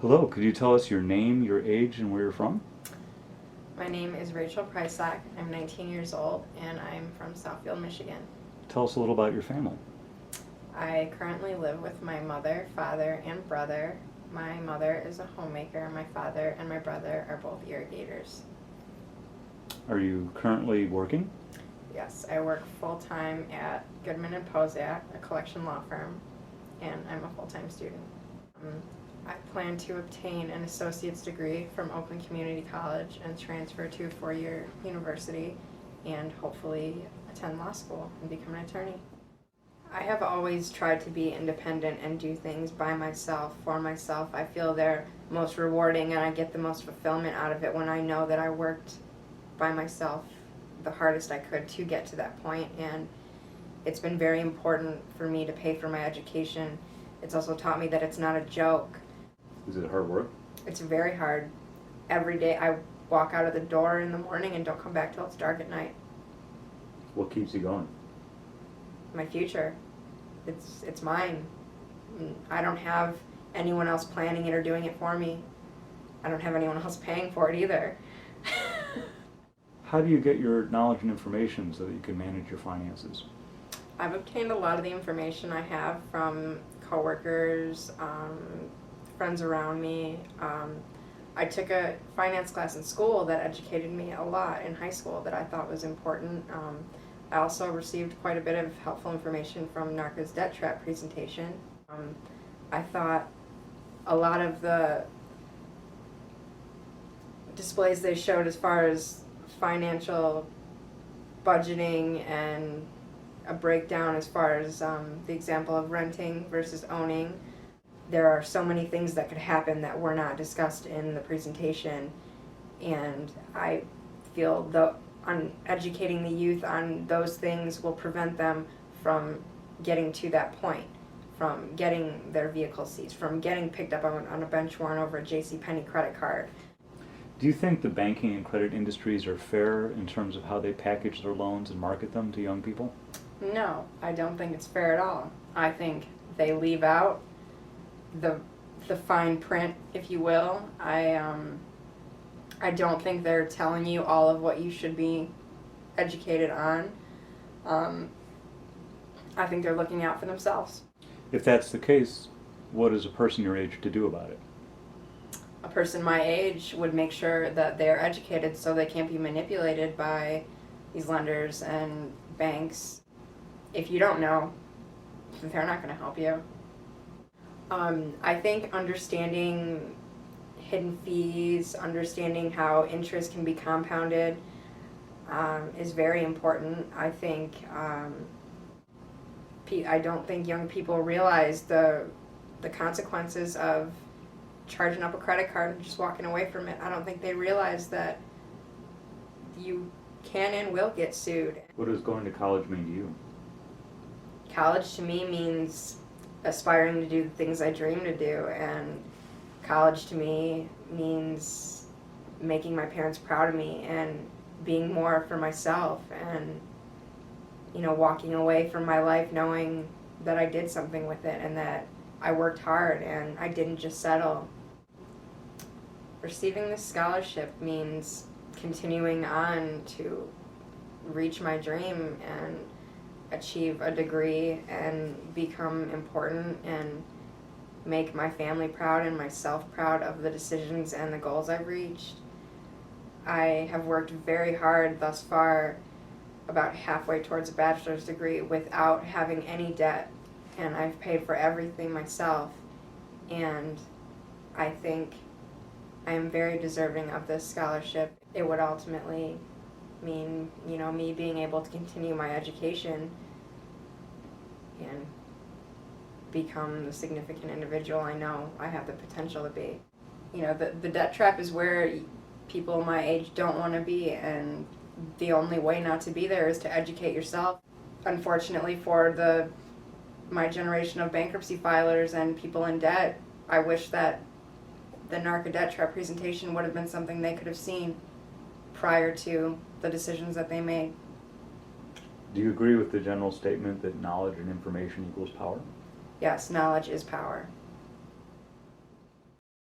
Hello, could you tell us your name, your age, and where you're from? My name is Rachel Prysok. I'm 19 years old and I'm from Southfield, Michigan. Tell us a little about your family. I currently live with my mother, father, and brother. My mother is a homemaker. My father and my brother are both irrigators. Are you currently working? Yes, I work full-time at Goodman and Pozak, a collection law firm, and I'm a full-time student. I plan to obtain an associate's degree from Oakland Community College and transfer to a four-year university and hopefully attend law school and become an attorney. I have always tried to be independent and do things by myself, for myself. I feel they're most rewarding and I get the most fulfillment out of it when I know that I worked by myself the hardest I could to get to that point, and it's been very important for me to pay for my education. It's also taught me that it's not a joke. Is it hard work? It's very hard. Every day I walk out of the door in the morning and don't come back till it's dark at night. What keeps you going? My future. It's mine. I don't have anyone else planning it or doing it for me. I don't have anyone else paying for it either. How do you get your knowledge and information so that you can manage your finances? I've obtained a lot of the information I have from coworkers, friends around me. I took a finance class in school that educated me a lot in high school that I thought was important. I also received quite a bit of helpful information from NARCA's debt trap presentation. I thought a lot of the displays they showed as far as financial budgeting and a breakdown as far as the example of renting versus owning. There are so many things that could happen that were not discussed in the presentation, and I feel that educating the youth on those things will prevent them from getting to that point, from getting their vehicle seized, from getting picked up on a bench warrant over a JCPenney credit card. Do you think the banking and credit industries are fair in terms of how they package their loans and market them to young people? No, I don't think it's fair at all. I think they leave out the fine print, if you will. I don't think they're telling you all of what you should be educated on. I think they're looking out for themselves. If that's the case, what is a person your age to do about it? A person my age would make sure that they're educated so they can't be manipulated by these lenders and banks. If you don't know, they're not going to help you. I think understanding hidden fees, understanding how interest can be compounded is very important. I don't think young people realize the consequences of charging up a credit card and just walking away from it. I don't think they realize that you can and will get sued. What does going to college mean to you? College to me means aspiring to do the things I dream to do, and college to me means making my parents proud of me and being more for myself, and walking away from my life knowing that I did something with it and that I worked hard and I didn't just settle. Receiving this scholarship means continuing on to reach my dream and achieve a degree and become important and make my family proud and myself proud of the decisions and the goals I've reached. I have worked very hard thus far, about halfway towards a bachelor's degree, without having any debt, and I've paid for everything myself, and I think I am very deserving of this scholarship. It would ultimately mean, me being able to continue my education and become the significant individual I know I have the potential to be. The debt trap is where people my age don't want to be, and the only way not to be there is to educate yourself. Unfortunately for my generation of bankruptcy filers and people in debt, I wish that the NARCA debt trap presentation would have been something they could have seen prior to the decisions that they made. Do you agree with the general statement that knowledge and information equals power? Yes, knowledge is power.